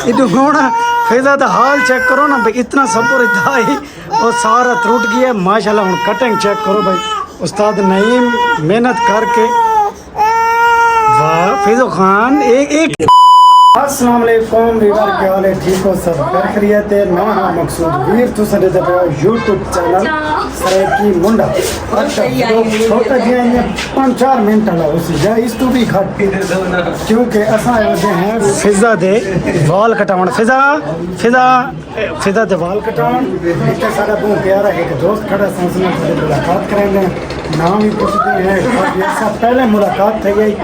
इधर होना फिजा दा हाल चेक करो ना भाई, इतना सब्र इतना ही और सारा टूट गया माशाल्लाह। हम कटिंग चेक करो भाई, उस्ताद नईम मेहनत करके। वाह फिजो खान एक अस्सलाम वालेकुम वीवर, क्या हाल है? ठीक हो सब? खैरियत है? मैं हाँ मकसूद वीर, तू सदे दे यूट्यूब चैनल सरेकी मुंडा। अच्छा छोटा जिहा 5-4 मिनट वाला उस जा इस तो भी घट, क्योंकि असां आए हैं फिजा दे वाल कटाउण। फिजा दे वाल कटाउण। इतना सारा बहुत प्यारा एक दोस्त खड़ा से मुलाकात करेंगे, नाम ही पूछते हैं। पहले मुलाकात थी गई।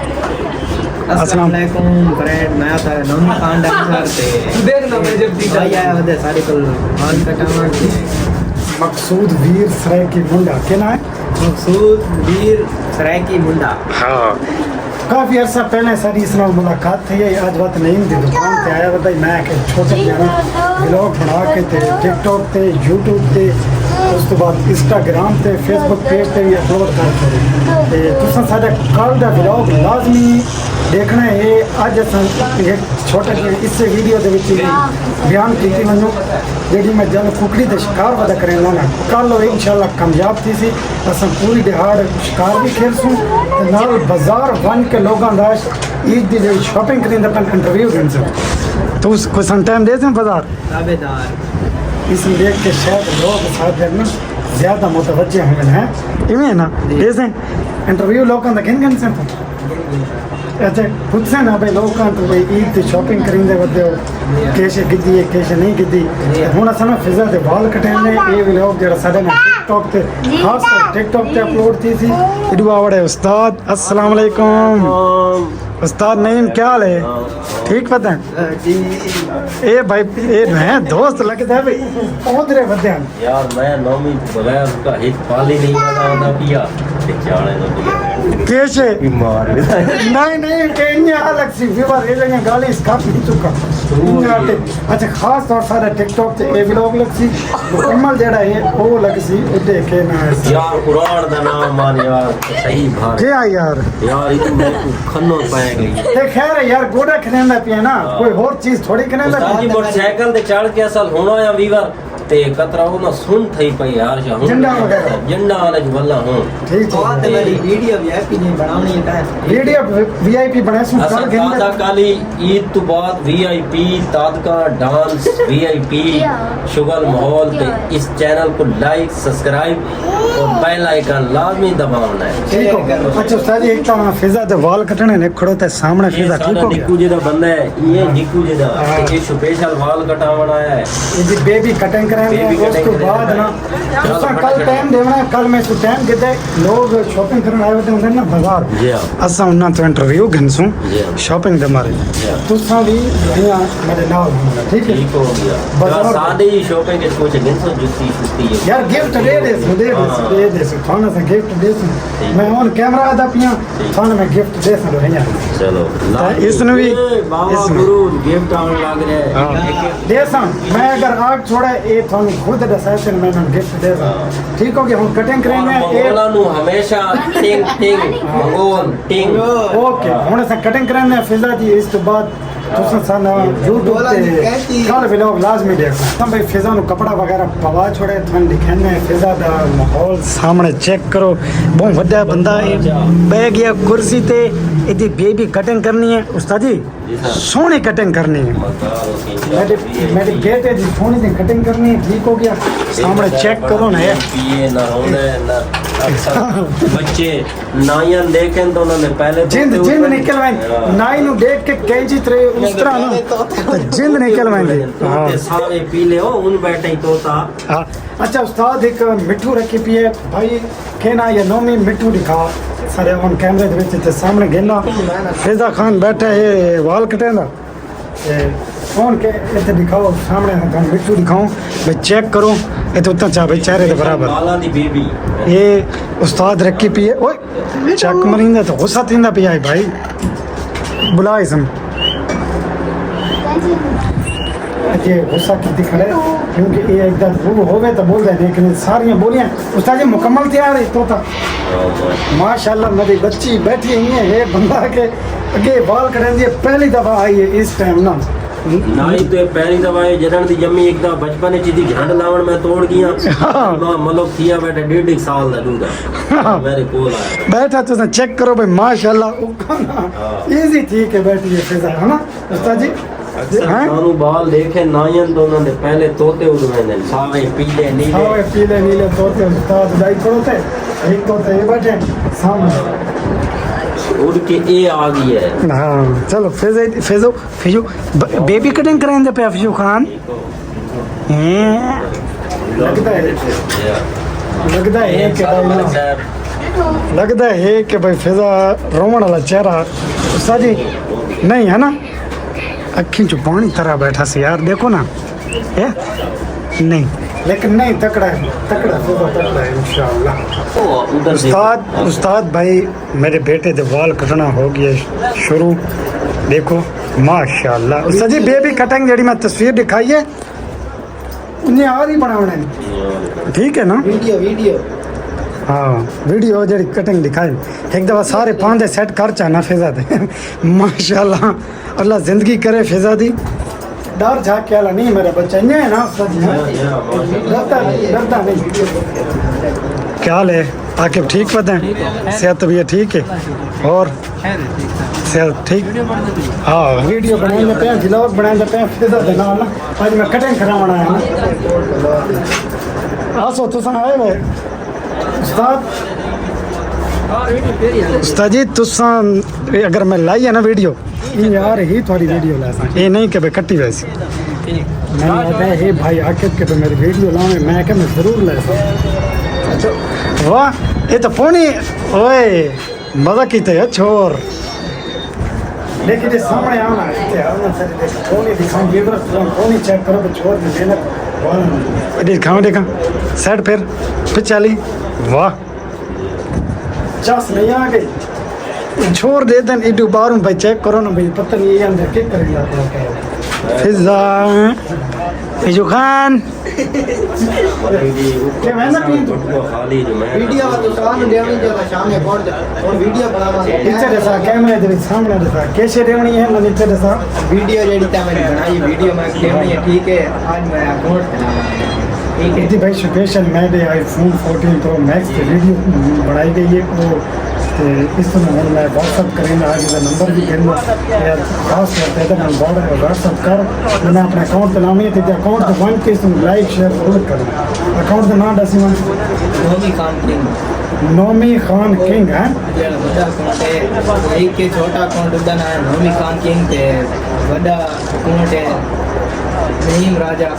अस्सलाम वालेकुम फ्रेंड, मैं था नौमी खान डांसर थे। देखना मैं जब दी आया वदे सारे को हाल कटावन थे। मकसूद वीर सरायकी मुंडा के ना है? मकसूद वीर सरायकी मुंडा। हाँ, काफ़ी अर्सा पहले सारी इस नाल मुलाकात थी। आज बात नहीं थी, दुकान पे आया बताई मैं कि छोटे व्लॉग बना के थे टिकटॉक पे, यूट्यूब पे, उस तो बाद इंस्टाग्राम पे, फेसबुक पेज पे भी अपलोड करते थे। तुम साढ़े कल का व्लॉग लाजमी देखना है। अज अस एक छोटा इस वीडियो के बयान की वजू जी मैं जल कुकड़ी के शिकार वादा करेंगे ना, कल इंशाल्लाह कामयाब थी सी। अस पूरी दिहाड़ शिकार भी खेलसूँ, नाल बाजार वन के लोगों का ईद की जो शॉपिंग करेंगे अपन इंटरव्यू दें। तो कुछ टाइम दे दें बाजार ताबेदार इसमें देख के शायद लोग साथ ना ज़्यादा मुतवज्जे होंगे हैं। इवें ना दें इंटरव्यू लोगों का किन किन से अच्छा खुद से ना भाई लोग तो भाई ईद की शॉपिंग करेंगे बदे हो कैसे गिद्दी है कैसे नहीं गिद्दी। हूँ अस ना फिजा के बाल कटेंगे ये व्लॉग जो साढ़े ना टिकटॉक पे खास टिकटॉक पे अपलोड थी सी। इडू आवड़े उस्ताद। अस्सलाम वालेकुम उस्ताद नईम, क्या हाल है? ठीक पता है ए भाई ए मैं दोस्त लगता है भाई उधरे बदे यार मैं नौमी बगैर उसका हित पाल ही नहीं आता पिया ते चाले तो पिया कैसे बीमार नहीं कहीं अलग सी व्यवहार ये जगह गाली इसका नहीं चुका। अच्छा खास तौर सारा टिकटॉक से ए व्लॉग लग सी मुकम्मल जेड़ा है वो लग सी उठे के ना यार कुरान दा नाम मान यार सही भार क्या यार ये मैं खन्नो पाए गई ते खैर है यार गोड़ा खनेंदा पिया ना, कोई और चीज थोड़ी खनेंदा। उस्ताद जी मोटरसाइकिल ते चढ़ के असल होना या वीवर ते कतरा वो ना सुन थई पई यार शाह झंडा वगैरह झंडा वाले वल्ला हूं ठीक बात है मेरी वीडियो वीआईपी नहीं बनानी है। वीडियो वीआईपी बने सु असल कल दादा काली ईद तो बाद वीआईपी तादका डांस वीआईपी शुगल माहौल ते इस चैनल को लाइक सब्सक्राइब और बेल आइकन लाजमी दबाना है। ठीक हो। अच्छा उस्ताद जी एक तो फिजा दे वाल कटने ने खड़ो ते सामने फिजा ठीक हो निकू जी दा बंदा है ये निकू जी दा ये स्पेशल वाल कटावण आया है। ये जी बेबी कटिंग कराएंगे उसके बाद ना उसका कल टाइम देना है। कल मैं सु टाइम किते लोग शॉपिंग करने आए होते हैं ना बाजार असा उन्ना तो इंटरव्यू घनसू शॉपिंग दे मारे तुसा भी यहाँ मेरे नाल होगा ठीक है। ठीक हो गया बाजार सादी शॉपिंग के कुछ घनसो जुस्ती सुस्ती है यार गिफ्ट दे दे थाना से गिफ्ट दे मैं ऑन कैमरा आदा पिया थाना में गिफ्ट दे सो यहाँ चलो इसने भी बाबा गुरु गिफ्ट आने लग रहे दे सा मैं अगर आग छोड़ा ये थाने खुद दसाए मैं गिफ्ट दे सा ठीक हो गया। हम कटिंग करेंगे मंगोला नु हमेशा टिंग टिंग मंगोल टिंग ओके हम ऐसा कटिंग करेंगे फिजा जी इस तो बाद तुसा सन यूट्यूब पे कल व्लॉग लाजमी देखना। हम भाई फिजा नु कपड़ा वगैरह पवा छोड़े थन दिखाने फिजा दा माहौल सामने चेक करो। बहुत वड्डा बंदा है बैठ गया कुर्सी ते इदी बेबी कटिंग करनी है उस्ताद जी सोहनी कटिंग करनी है मेरे बेटे दी सोहनी दी कटिंग करनी है ठीक हो गया। सामने चेक करो ना यार पिए ना होने ना बच्चे नायन देखें तो उन्होंने पहले जिंद निकलवाएं नाई नु देख के कैंची तरह उस तरह ना तो जिंद निकलवाएंगे सारे पीले हो उन बैठे ही तोता। अच्छा उस्ताद एक मिठू रखी पिए भाई कहना ये नौमी मिठू दिखा सारे ऑन कैमरे दे विच ते सामने गेना फिजा खान बैठा है वाल कटेंदा कौन के इतने दिखाओ सामने हम मिठू दिखाऊं भाई चेक करो ये तो उतना चाह भाई चेहरे के बराबर माला दी बेबी ये उस्ताद रखी पिए ओए चेक मरिंदा तो गुस्सा थींदा पिया है भाई बुला इसम ये गुस्सा की दिखड़े क्योंकि ये एकदम वो हो गए तो बोल रहे लेकिन सारी बोलियां उस्ताद जी मुकम्मल तैयार है तोता माशाल्लाह मेरी बच्ची बैठी हुई है ये बंदा के अगे बाल करें पहली दफा आई है इस टाइम ना नाई तो पहली दफा जरण दी जम्मी एक दफा बचपन च दी झंड लावण में तोड़ गया मां मतलब थिया बैठे 1.5 साल दा दूधा मेरे कोल आया बैठा तुम चेक करो भाई माशाल्लाह इजी ठीक है बैठी है फिजा है ना उस्ताद जी सानू बाल देखे नायन दोनों ने पहले तोते उड़वे ने सावे पीले नीले सावे पीले नीले तोते उस्ताद दाई तोते एक तोते ये बैठे सामने उड़ के ये आ गई है हाँ चलो फिजो बेबी कटिंग कराएंगे पे फिजो खान लगता है कि भाई फिजा रोमन वाला चेहरा उस्ताद जी नहीं है ना अखी चो पानी तरह बैठा से यार देखो ना है नहीं लेकिन नहीं तकड़ा है तकड़ा है इंशाल्लाह उस्ताद भाई मेरे बेटे दे वाल कटना हो गया शुरू देखो माशाल्लाह उस्ताद जी बेबी कटिंग जड़ी मैं तस्वीर दिखाई है उन्हें आ रही बनावना है ठीक है ना वीडियो हाँ वीडियो जड़ी कटिंग दिखाई एक दफ़ा सारे पांदे सेट कर चाहना फिजा दे माशाल्लाह अल्लाह जिंदगी करे फिजा दी डर झाक के वाला नहीं मेरा बच्चा इन्हें है ना उस्ताद जी डरता नहीं क्या हाल है आकिब ठीक बताएं सेहत तबीयत ठीक है और सेहत ठीक हाँ वीडियो बनाएंगे पे व्लॉग बनाएंगे पे फिजा दे ना आज मैं कटिंग करावना है ना आसो तुम आए वे उस्ताद जी तुसा अगर मैं लाई है ना वीडियो यार ही थोड़ी वीडियो ला सा ये नहीं कि भाई कट्टी वैसी मैंने आता है भाई आकिब के तो मेरी वीडियो लाने मैं क्या मैं ज़रूर ला सा वाह ये तो पोनी ओए मज़ा की है छोर लेकिन ये सामने आना है पोनी दिखाऊं ये पोनी चेक करो तो छोर दी मेहनत देखा साइड फिर चाली वाह चस नहीं आ गई छोड़ दे दें इडू बारूं भाई चेक करो ना भाई पता नहीं ये अंदर क्या करेगा फिजा फिजू खान क्या मैं ना पीन तो वीडियो तो काम देवनी जो शाम में कौन और वीडियो बनावा नीचे जैसा कैमरे दे सामने जैसा कैसे देवनी है ना नीचे जैसा वीडियो जेडी ता मैंने बनाई वीडियो में देवनी है ठीक है आज मैं अपलोड करूंगा इतनी भाई स्पेशल मेरे आईफोन 14 प्रो मैक्स की वीडियो बनाई गई है वो इस तरह मैं व्हाट्सअप करेंगे आज का नंबर भी करूँगा खास करते हैं मैं बॉर्डर व्हाट्सअप कर मैंने अपने अकाउंट बनानी है तो अकाउंट तो वन के तुम लाइक शेयर जरूर करना अकाउंट का नाम दसी वन नोमी खान किंग है एक के छोटा अकाउंट उदा ना नोमी खान किंग ते बड़ा अकाउंट है नईम राजा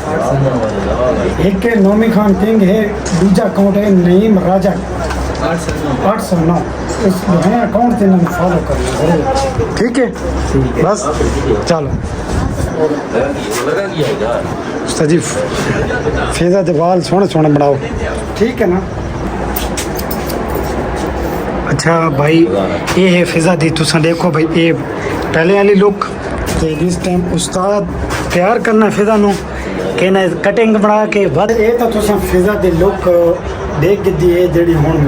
एक के नोमी खान किंग है दूसरा अकाउंट है नईम राजा 809 इस दोनों अकाउंट से इन्होंने फॉलो करना जरूर ठीक है बस चलो उस्ताद जी फिजा दे वाल सोने सोने बनाओ ठीक है ना अच्छा भाई ये है फिजा दी तुसा देखो भाई ये पहले वाली लुक तो जिस टाइम उस्ताद तैयार करना फिजा नू कहना कटिंग बना के बाद ये तो तुसा फिजा दी लुक देख के दी है जेडी हुन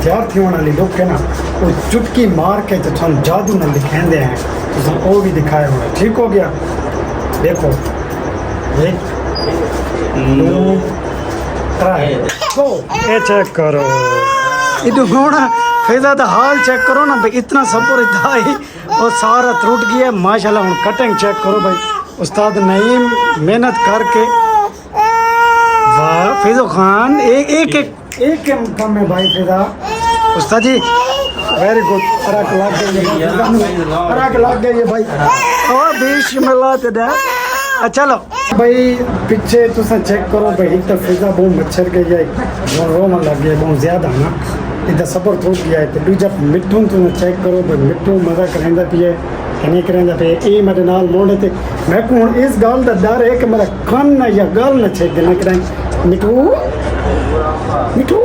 तैयार थी होने वाली लुक है ना वो चुटकी मार के तो तुम जादू ना दिखाते हैं तुसा वो भी दिखाया हुआ ठीक हो गया देखो एक दो ट्राई गो ये चेक करो इधर होना फिजा दा हाल चेक करो ना भाई इतना सब्र इतना ही और सारा टूट गया माशाल्लाह हम कटिंग चेक करो भाई उस्ताद नईम मेहनत करके वाह फिजो खान एक कम में भाई फिजा उस्ताद जी वेरी गुड अरक लग गई भाई और बीच में लाते दे चलो भाई पीछे तुसा चेक करो भाई एक तो फिजा बहुत मच्छर गई है बहुत रोम लग गया बहुत ज़्यादा ना इधर सबर टूट गया है तो दूजा मिट्टू तुम चेक करो भाई मिट्टू मज़ा करेंदा पिए नहीं करेंदा पे ये मेरे नाल मोड़े थे मैं को इस गल का डर है कि मेरा कान ना या गल ना छेक ना करें मिट्टू मिट्टू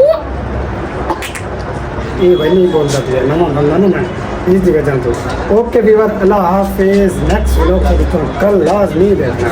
ये भाई नहीं बोलता पिए ना बंदा ना मैं इस जगह जानता हूँ ओके वीवर अल्लाह हाफिज़ नेक्स्ट व्लॉग कल लाजमी देखना